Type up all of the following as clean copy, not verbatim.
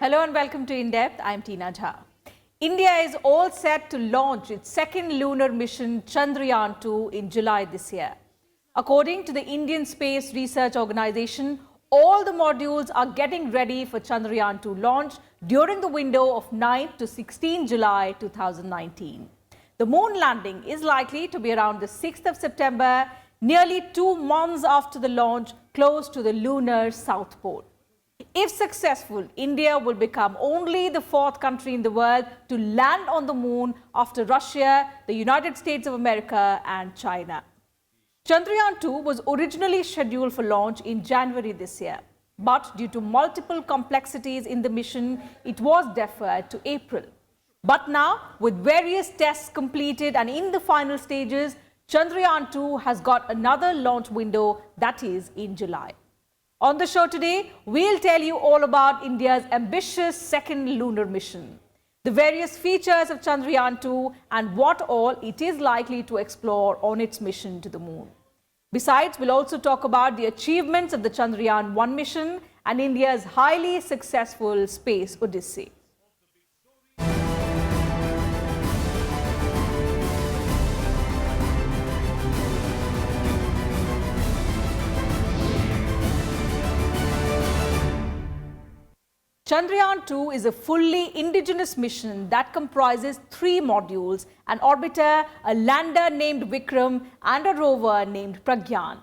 Hello and welcome to In Depth. I'm Tina Jha. India is all set to launch its second lunar mission Chandrayaan 2 in July this year. According to the Indian Space Research Organization, all the modules are getting ready for Chandrayaan 2 launch during the window of 9th to 16 July 2019. The moon landing is likely to be around the 6th of September, nearly 2 months after the launch, close to the lunar South Pole. If successful, India will become only the 4th country in the world to land on the moon after Russia, the United States of America and China. Chandrayaan 2 was originally scheduled for launch in January this year, but due to multiple complexities in the mission, it was deferred to April. But now, with various tests completed and in the final stages, Chandrayaan 2 has got another launch window, that is in July. On the show today, we'll tell you all about India's ambitious second lunar mission, the various features of Chandrayaan 2 and what all it is likely to explore on its mission to the moon. Besides, we'll also talk about the achievements of the Chandrayaan 1 mission and India's highly successful space odyssey. Chandrayaan 2 is a fully indigenous mission that comprises 3 modules, an orbiter, a lander named Vikram and a rover named Pragyan.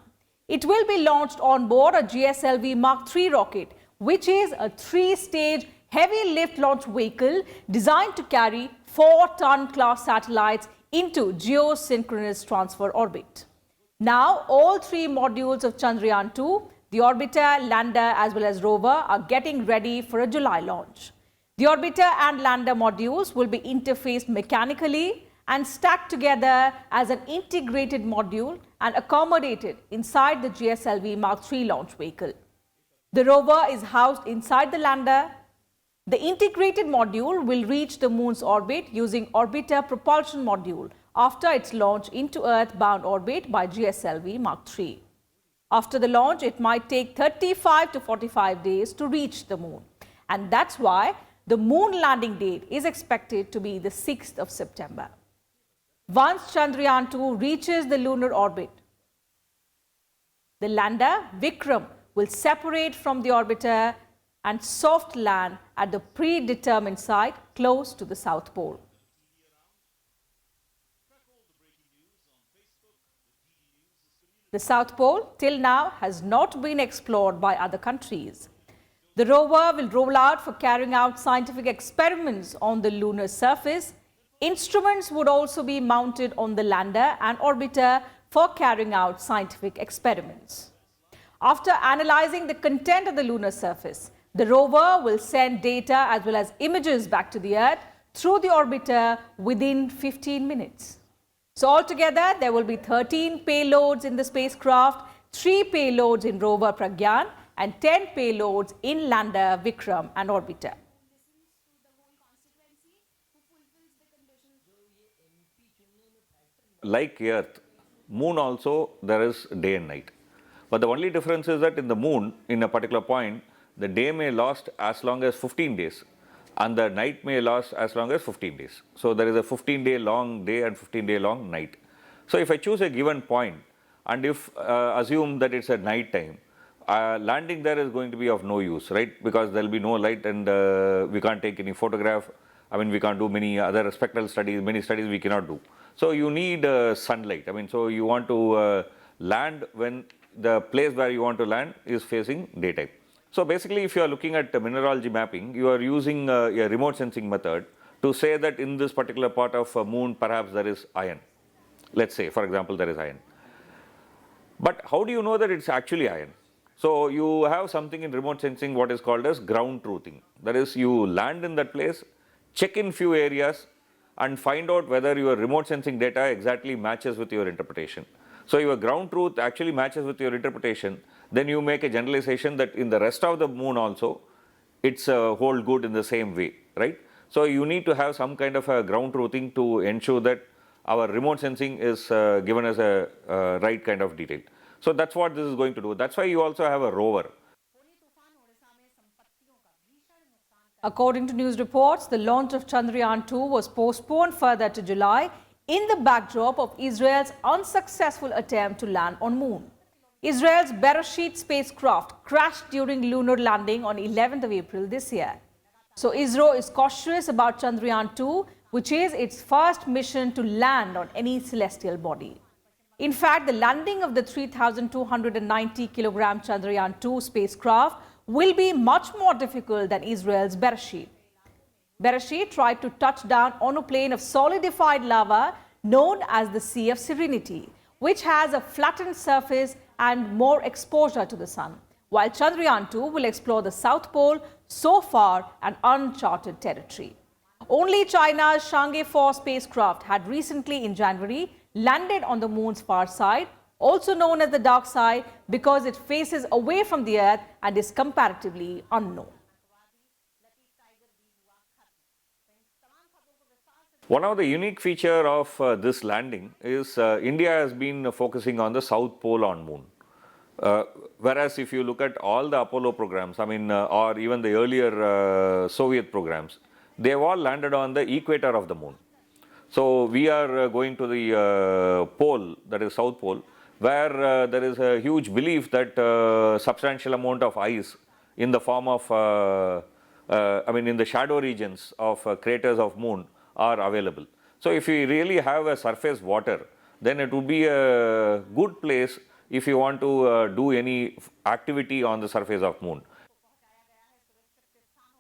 It will be launched on board a GSLV Mark III rocket, which is a 3-stage heavy lift launch vehicle designed to carry 4-ton class satellites into geosynchronous transfer orbit. Now, all 3 modules of Chandrayaan 2, the orbiter, lander as well as rover are getting ready for a July launch. The orbiter and lander modules will be interfaced mechanically and stacked together as an integrated module and accommodated inside the GSLV Mark III launch vehicle. The rover is housed inside the lander. The integrated module will reach the moon's orbit using orbiter propulsion module after its launch into Earth-bound orbit by GSLV Mark III. After the launch, it might take 35 to 45 days to reach the moon. And that's why the moon landing date is expected to be the 6th of September. Once Chandrayaan 2 reaches the lunar orbit, the lander, Vikram, will separate from the orbiter and soft land at the predetermined site close to the South Pole. The South Pole, till now, has not been explored by other countries. The rover will roll out for carrying out scientific experiments on the lunar surface. Instruments would also be mounted on the lander and orbiter for carrying out scientific experiments. After analyzing the content of the lunar surface, the rover will send data as well as images back to the Earth through the orbiter within 15 minutes. So altogether, there will be 13 payloads in the spacecraft, 3 payloads in rover Pragyan and 10 payloads in lander Vikram and orbiter. Like Earth, moon also there is day and night. But the only difference is that in the moon, in a particular point, the day may last as long as 15 days. And the night may last as long as 15 days. So there is a 15-day long day and 15-day long night. So if I choose a given point and if assume that it's at night time, landing there is going to be of no use, right? Because there will be no light and we can't take any photograph. I mean, we can't do many other spectral studies, many studies we cannot do. So you need sunlight. I mean, so you want to land when the place where you want to land is facing daytime. So basically, if you are looking at mineralogy mapping, you are using a remote sensing method to say that in this particular part of a moon, perhaps there is iron. Let's say, for example, there is iron. But how do you know that it's actually iron? So you have something in remote sensing what is called as ground truthing. That is, you land in that place, check in few areas and find out whether your remote sensing data exactly matches with your interpretation. So your ground truth actually matches with your interpretation. Then you make a generalization that in the rest of the moon also, it's hold good in the same way, right? So you need to have some kind of a ground truthing to ensure that our remote sensing is given as a right kind of detail. So that's what this is going to do. That's why you also have a rover. According to news reports, the launch of Chandrayaan 2 was postponed further to July in the backdrop of Israel's unsuccessful attempt to land on Moon. Israel's Bereshit spacecraft crashed during lunar landing on 11th of April this year. So ISRO is cautious about Chandrayaan 2, which is its first mission to land on any celestial body. In fact, the landing of the 3,290 kilogram Chandrayaan 2 spacecraft will be much more difficult than Israel's Bereshit. Bereshit tried to touch down on a plain of solidified lava known as the Sea of Serenity, which has a flattened surface and more exposure to the sun, while Chandrayaan 2 will explore the South Pole, so far an uncharted territory. Only China's Chang'e 4 spacecraft had recently in January landed on the moon's far side, also known as the dark side, because it faces away from the Earth and is comparatively unknown. One of the unique feature of this landing is India has been focusing on the South Pole on Moon. Whereas if you look at all the Apollo programs, or even the earlier Soviet programs, they have all landed on the equator of the Moon. So we are going to the pole, that is South Pole, where there is a huge belief that substantial amount of ice in the form of, in the shadow regions of craters of Moon are available. So if we really have a surface water, then it would be a good place if you want to do any activity on the surface of Moon.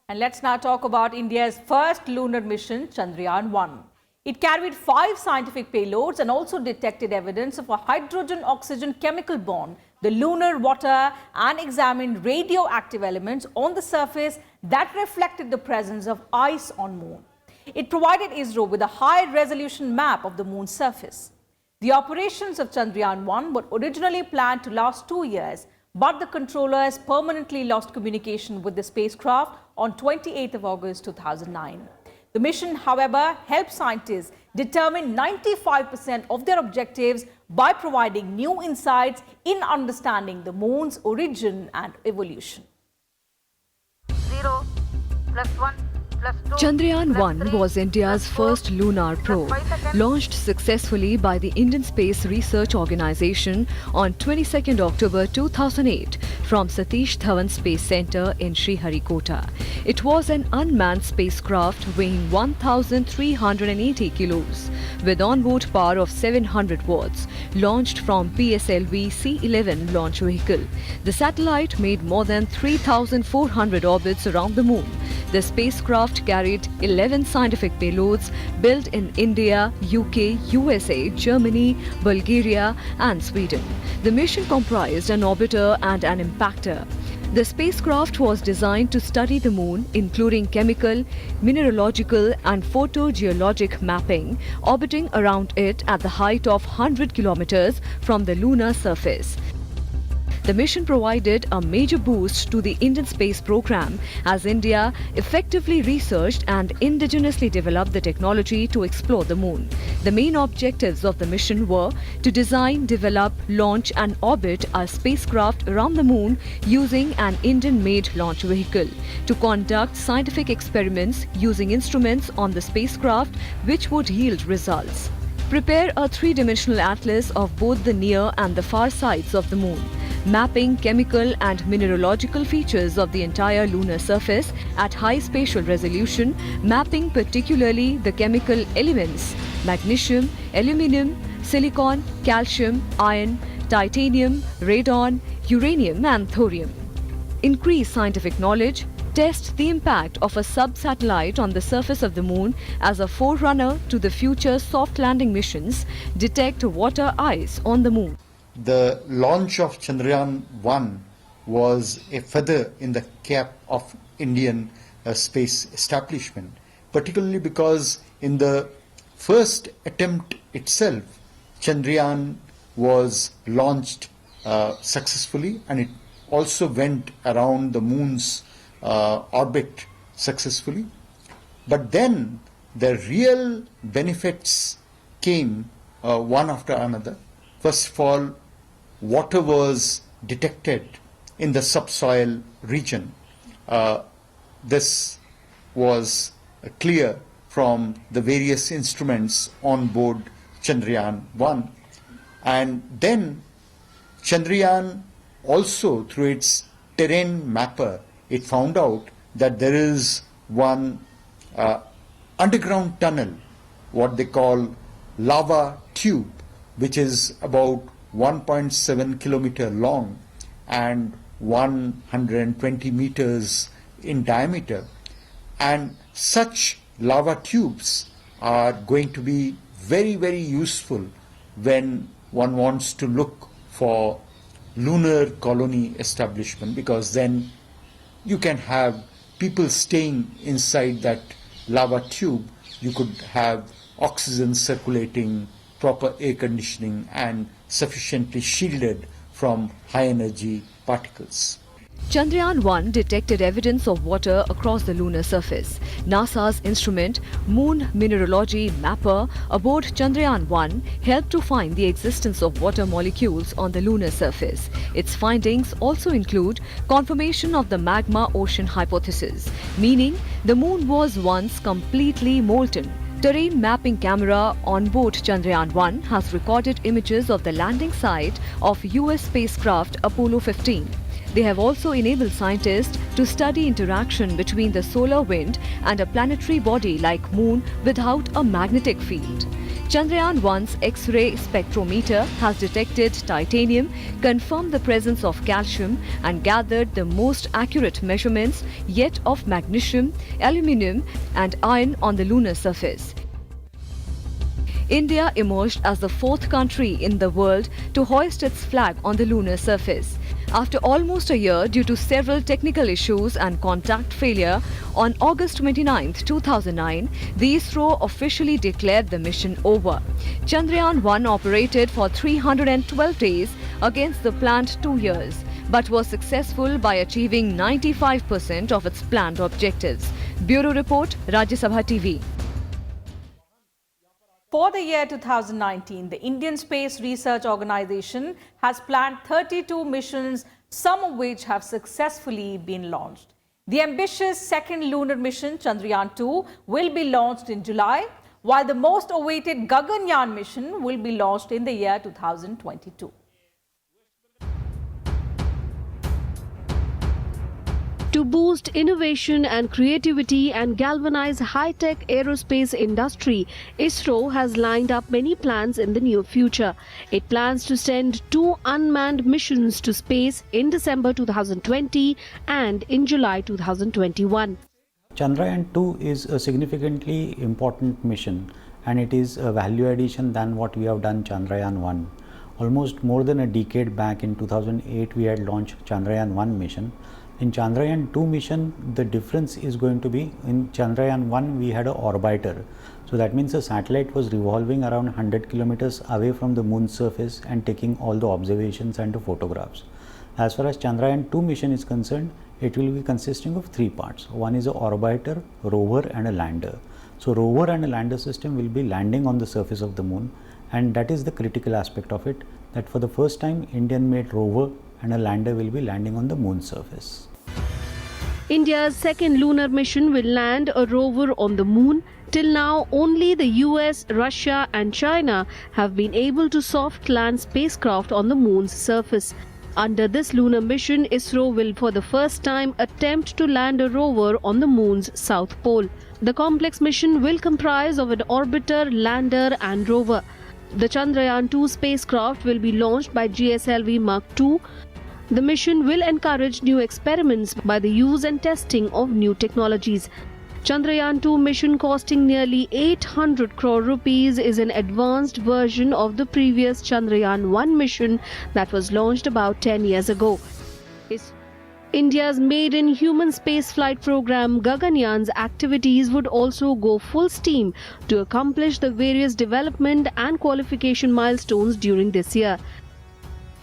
And let's now talk about India's first lunar mission, Chandrayaan 1. It carried 5 scientific payloads and also detected evidence of a hydrogen-oxygen chemical bond, the lunar water, and examined radioactive elements on the surface that reflected the presence of ice on Moon. It provided ISRO with a high-resolution map of the Moon's surface. The operations of Chandrayaan 1 were originally planned to last 2 years, but the controllers permanently lost communication with the spacecraft on 28th of August 2009. The mission, however, helped scientists determine 95% of their objectives by providing new insights in understanding the Moon's origin and evolution. 0 plus 1 plus 2 Chandrayaan plus 1 3 was India's plus 4 first lunar probe, plus 5 seconds. launched successfully by the Indian Space Research Organisation on 22nd October 2008 from Satish Dhawan Space Centre in Sriharikota. It was an unmanned spacecraft weighing 1,380 kilos with onboard power of 700 watts, launched from PSLV C-11 launch vehicle. The satellite made more than 3,400 orbits around the Moon. The spacecraft carried 11 scientific payloads built in India, UK, USA, Germany, Bulgaria and Sweden. The mission comprised an orbiter and an impactor. The spacecraft was designed to study the Moon, including chemical, mineralogical and photogeologic mapping, orbiting around it at the height of 100 kilometers from the lunar surface. The mission provided a major boost to the Indian space program as India effectively researched and indigenously developed the technology to explore the Moon. The main objectives of the mission were to design, develop, launch and orbit a spacecraft around the Moon using an Indian-made launch vehicle, to conduct scientific experiments using instruments on the spacecraft which would yield results. Prepare a three-dimensional atlas of both the near and the far sides of the Moon, mapping chemical and mineralogical features of the entire lunar surface at high spatial resolution, mapping particularly the chemical elements magnesium, aluminium, silicon, calcium, iron, titanium, radon, uranium and thorium. Increase scientific knowledge, test the impact of a sub-satellite on the surface of the Moon as a forerunner to the future soft landing missions, detect water ice on the Moon. The launch of Chandrayaan 1 was a feather in the cap of Indian space establishment, particularly because in the first attempt itself, Chandrayaan was launched successfully, and it also went around the Moon's orbit successfully. But then the real benefits came one after another. First of all, water was detected in the subsoil region. This was clear from the various instruments on board Chandrayaan 1. And then Chandrayaan also, through its terrain mapper, it found out that there is one underground tunnel, what they call lava tube, which is about 1.7 kilometer long and 120 meters in diameter. And such lava tubes are going to be very, very useful when one wants to look for lunar colony establishment, because then you can have people staying inside that lava tube. You could have oxygen circulating, proper air conditioning, and sufficiently shielded from high energy particles. Chandrayaan 1 detected evidence of water across the lunar surface. NASA's instrument, Moon Mineralogy Mapper, aboard Chandrayaan 1 helped to find the existence of water molecules on the lunar surface. Its findings also include confirmation of the magma ocean hypothesis, meaning the moon was once completely molten. Terrain mapping camera on board Chandrayaan 1 has recorded images of the landing site of US spacecraft Apollo 15. They have also enabled scientists to study interaction between the solar wind and a planetary body like Moon without a magnetic field. Chandrayaan 1's X-ray spectrometer has detected titanium, confirmed the presence of calcium, and gathered the most accurate measurements yet of magnesium, aluminium, and iron on the lunar surface. India emerged as the fourth country in the world to hoist its flag on the lunar surface. After almost a year due to several technical issues and contact failure, on August 29, 2009, the ISRO officially declared the mission over. Chandrayaan 1 operated for 312 days against the planned 2 years, but was successful by achieving 95% of its planned objectives. Bureau Report, Rajya Sabha TV. For the year 2019, the Indian Space Research Organization has planned 32 missions, some of which have successfully been launched. The ambitious second lunar mission, Chandrayaan 2, will be launched in July, while the most awaited Gaganyaan mission will be launched in the year 2022. To boost innovation and creativity and galvanize high-tech aerospace industry, ISRO has lined up many plans in the near future. It plans to send 2 unmanned missions to space in December 2020 and in July 2021. Chandrayaan 2 is a significantly important mission, and it is a value addition than what we have done Chandrayaan 1. Almost more than a decade back in 2008 we had launched Chandrayaan 1 mission. In Chandrayaan 2 mission, the difference is going to be, in Chandrayaan 1 we had an orbiter. So that means the satellite was revolving around 100 kilometers away from the moon's surface and taking all the observations and the photographs. As far as Chandrayaan 2 mission is concerned, it will be consisting of 3 parts. One is an orbiter, rover and a lander. So rover and a lander system will be landing on the surface of the moon, and that is the critical aspect of it, that for the first time Indian made rover and a lander will be landing on the moon's surface. India's second lunar mission will land a rover on the moon. Till now, only the US, Russia and China have been able to soft land spacecraft on the moon's surface. Under this lunar mission, ISRO will for the first time attempt to land a rover on the moon's south pole. The complex mission will comprise of an orbiter, lander and rover. The Chandrayaan 2 spacecraft will be launched by GSLV Mark II. The mission will encourage new experiments by the use and testing of new technologies. Chandrayaan 2 mission, costing nearly 800 crore rupees, is an advanced version of the previous Chandrayaan 1 mission that was launched about 10 years ago. India's maiden human spaceflight program Gaganyaan's activities would also go full steam to accomplish the various development and qualification milestones during this year.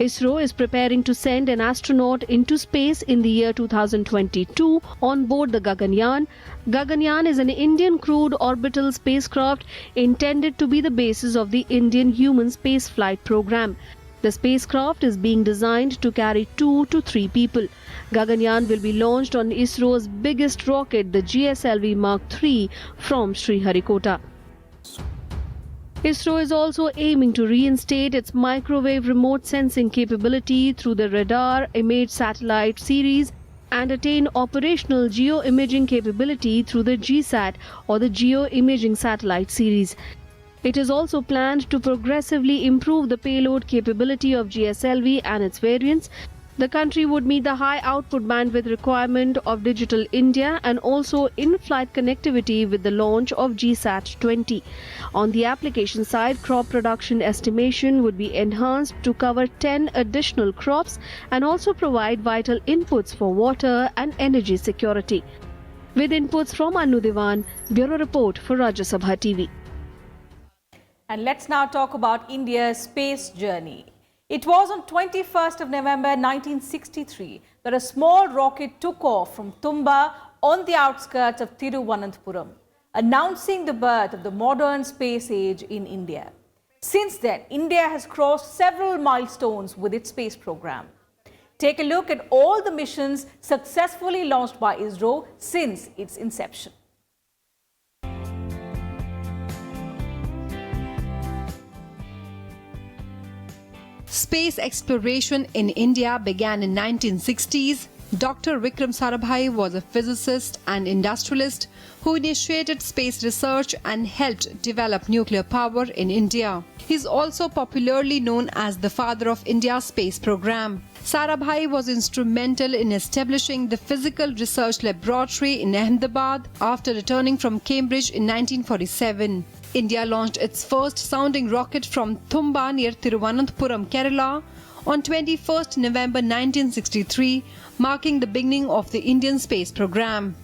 ISRO is preparing to send an astronaut into space in the year 2022 on board the Gaganyaan. Gaganyaan is an Indian crewed orbital spacecraft intended to be the basis of the Indian human spaceflight program. The spacecraft is being designed to carry 2 to 3 people. Gaganyaan will be launched on ISRO's biggest rocket, the GSLV Mark III, from Sriharikota. ISRO is also aiming to reinstate its microwave remote sensing capability through the Radar Image Satellite series and attain operational geo-imaging capability through the GSAT or the Geo-Imaging Satellite series. It is also planned to progressively improve the payload capability of GSLV and its variants. The country would meet the high output bandwidth requirement of Digital India and also in-flight connectivity with the launch of GSAT-20. On the application side, crop production estimation would be enhanced to cover 10 additional crops and also provide vital inputs for water and energy security. With inputs from Anu Diwan, Bureau Report for Rajya Sabha TV. And let's now talk about India's space journey. It was on 21st of November 1963 that a small rocket took off from Tumba on the outskirts of Thiruvananthapuram, announcing the birth of the modern space age in India. Since then, India has crossed several milestones with its space program. Take a look at all the missions successfully launched by ISRO since its inception. Space exploration in India began in 1960s. Dr. Vikram Sarabhai was a physicist and industrialist who initiated space research and helped develop nuclear power in India. He is also popularly known as the father of India's space program. Sarabhai was instrumental in establishing the Physical Research Laboratory in Ahmedabad after returning from Cambridge in 1947. India launched its first sounding rocket from Tumba near Thiruvananthapuram, Kerala on 21st November 1963, marking the beginning of the Indian space program.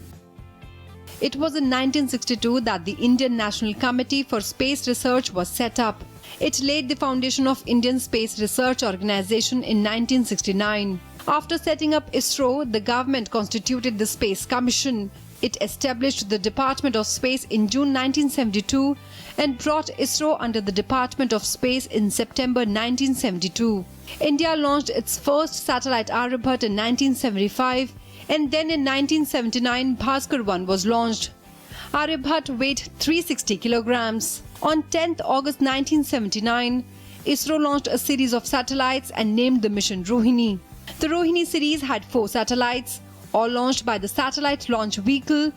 It was in 1962 that the Indian National Committee for Space Research was set up. It laid the foundation of Indian Space Research Organization in 1969. After setting up ISRO, the government constituted the Space Commission. It established the Department of Space in June 1972 and brought ISRO under the Department of Space in September 1972. India launched its first satellite Aryabhat in 1975 and then in 1979 Bhaskar 1 was launched. Aryabhat weighed 360 kilograms. On 10th August 1979, ISRO launched a series of satellites and named the mission Rohini. The Rohini series had 4 satellites, all launched by the Satellite Launch Vehicle,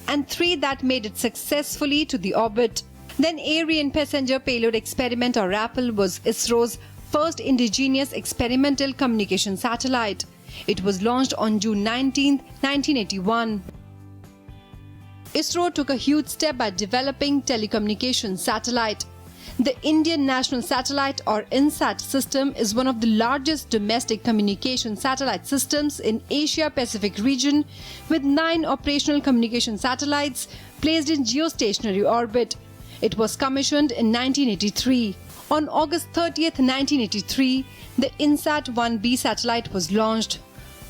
and 3 that made it successfully to the orbit. Then Aryan Passenger Payload Experiment or RAPPLE was ISRO's first indigenous experimental communication satellite. It was launched on June 19, 1981. ISRO took a huge step by developing telecommunication satellite. The Indian National Satellite or INSAT system is one of the largest domestic communication satellite systems in Asia-Pacific region with 9 operational communication satellites placed in geostationary orbit. It was commissioned in 1983. On August 30th, 1983, the INSAT-1B satellite was launched.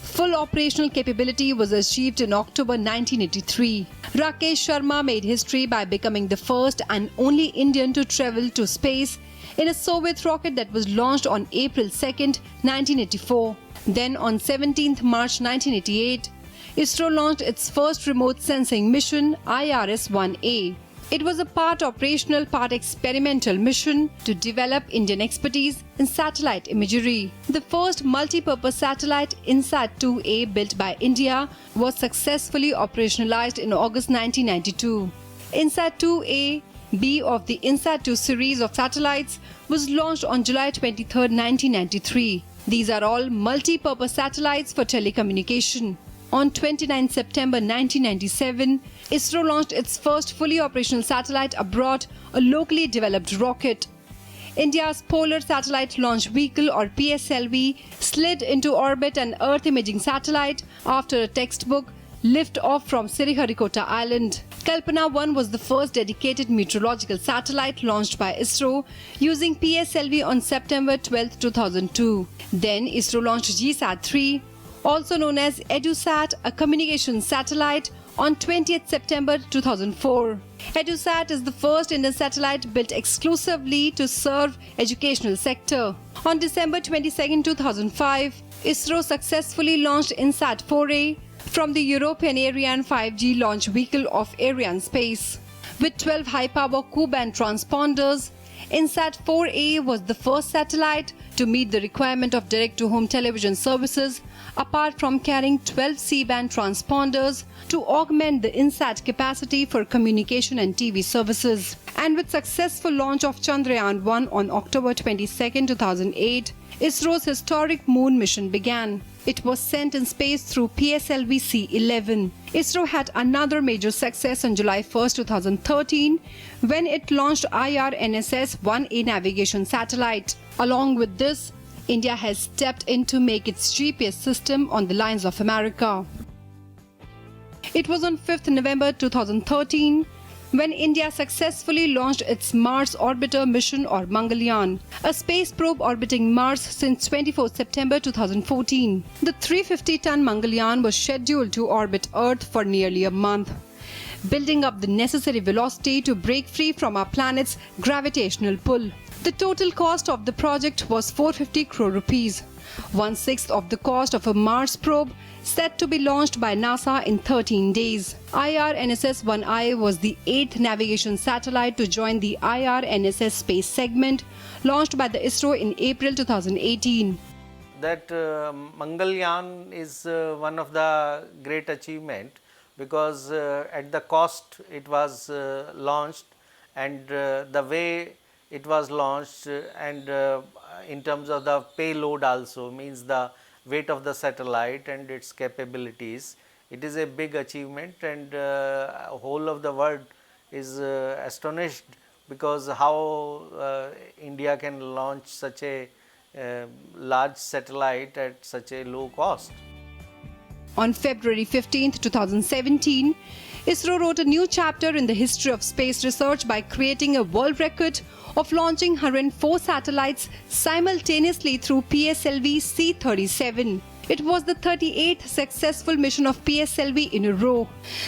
Full operational capability was achieved in October 1983. Rakesh Sharma made history by becoming the first and only Indian to travel to space in a Soviet rocket that was launched on April 2nd, 1984. Then on 17th March 1988, ISRO launched its first remote sensing mission, IRS-1A. It was a part operational, part experimental mission to develop Indian expertise in satellite imagery. The first multi-purpose satellite, INSAT-2A, built by India, was successfully operationalized in August 1992. INSAT-2A-B of the INSAT-2 series of satellites was launched on July 23, 1993. These are all multi-purpose satellites for telecommunication. On 29 September 1997, ISRO launched its first fully operational satellite abroad, a locally developed rocket. India's Polar Satellite Launch Vehicle or PSLV slid into orbit an Earth imaging satellite after a textbook lift-off from Sriharikota Island. Kalpana 1 was the first dedicated meteorological satellite launched by ISRO using PSLV on September 12, 2002. Then ISRO launched GSAT-3, also known as EduSat, a communication satellite, on 20th September 2004. EduSat is the first Indian satellite built exclusively to serve educational sector. On December 22, 2005, ISRO successfully launched INSAT 4A from the European Ariane 5G launch vehicle of Arianespace. With 12 high-power Ku-band transponders, INSAT 4A was the first satellite to meet the requirement of direct-to-home television services, apart from carrying 12 C-band transponders to augment the INSAT capacity for communication and TV services. And with successful launch of Chandrayaan 1 on October 22, 2008, ISRO's historic moon mission began. It was sent in space through PSLV C-11. ISRO had another major success on July 1, 2013, when it launched IRNSS-1A navigation satellite. Along with this, India has stepped in to make its GPS system on the lines of America. It was on 5th November 2013 when India successfully launched its Mars Orbiter mission or Mangalyaan, a space probe orbiting Mars since 24 September 2014. The 350-ton Mangalyaan was scheduled to orbit Earth for nearly a month, building up the necessary velocity to break free from our planet's gravitational pull. The total cost of the project was 450 crore rupees, 1/6 of the cost of a Mars probe set to be launched by NASA in 13 days. IRNSS-1I was the 8th navigation satellite to join the IRNSS space segment launched by the ISRO in April 2018. That Mangalyaan is one of the great achievement because at the cost it was launched and the way it was launched and in terms of the payload also, means the weight of the satellite and its capabilities. It is a big achievement and whole of the world is astonished because how India can launch such a large satellite at such a low cost. On February 15, 2017, ISRO wrote a new chapter in the history of space research by creating a world record of launching 104 satellites simultaneously through PSLV C-37. It was the 38th successful mission of PSLV in a row.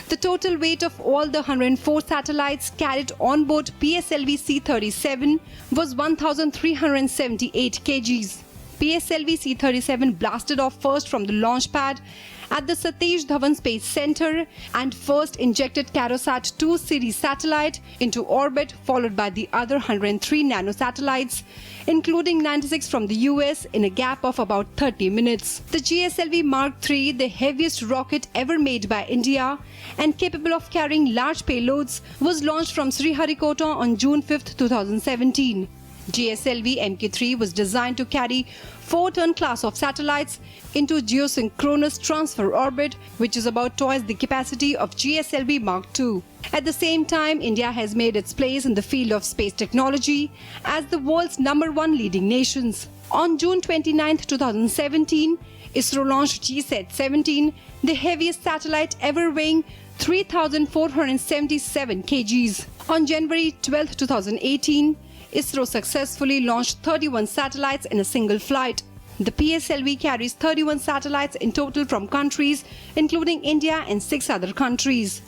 The total weight of all the 104 satellites carried on board PSLV C-37 was 1,378 kgs. PSLV C-37 blasted off first from the launch pad at the Satish Dhawan Space Center and first injected Carosat-2 series satellite into orbit, followed by the other 103 nanosatellites, including 96 from the US, in a gap of about 30 minutes. The GSLV Mark III, the heaviest rocket ever made by India and capable of carrying large payloads, was launched from Sriharikota on June 5, 2017. GSLV Mk3 was designed to carry 4-ton class of satellites into geosynchronous transfer orbit, which is about twice the capacity of GSLV Mark II. At the same time, India has made its place in the field of space technology as the world's #1 leading nations. On June 29, 2017, ISRO launched GSAT-17, the heaviest satellite ever, weighing 3,477 kgs. On January 12, 2018, ISRO successfully launched 31 satellites in a single flight. The PSLV carries 31 satellites in total from countries including India and 6 other countries.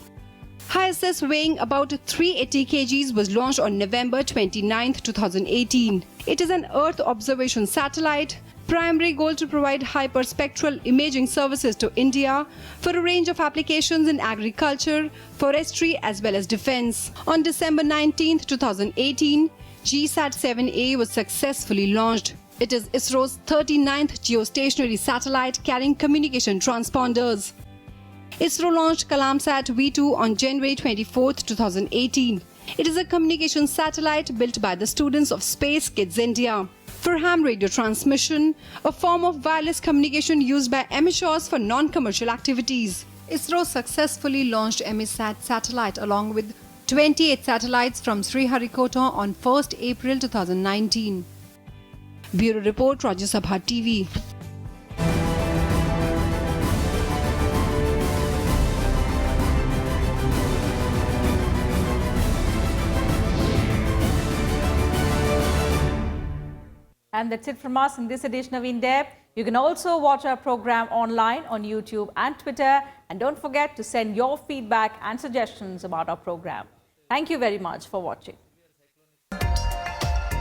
ISS, weighing about 380 kgs, was launched on November 29, 2018. It is an Earth observation satellite. Primary goal to provide hyperspectral imaging services to India for a range of applications in agriculture, forestry as well as defense. On December 19, 2018, GSAT-7A was successfully launched. It is ISRO's 39th geostationary satellite carrying communication transponders. ISRO launched Kalamsat V2 on January 24, 2018. It is a communication satellite built by the students of Space Kids India for ham radio transmission, a form of wireless communication used by amateurs for non-commercial activities. ISRO successfully launched EMISAT satellite along with 28 satellites from Sriharikota on 1st April 2019. Bureau Report, Rajya Sabha TV. And that's it from us in this edition of In Depth. You can also watch our program online on YouTube and Twitter. And don't forget to send your feedback and suggestions about our program. Thank you very much for watching.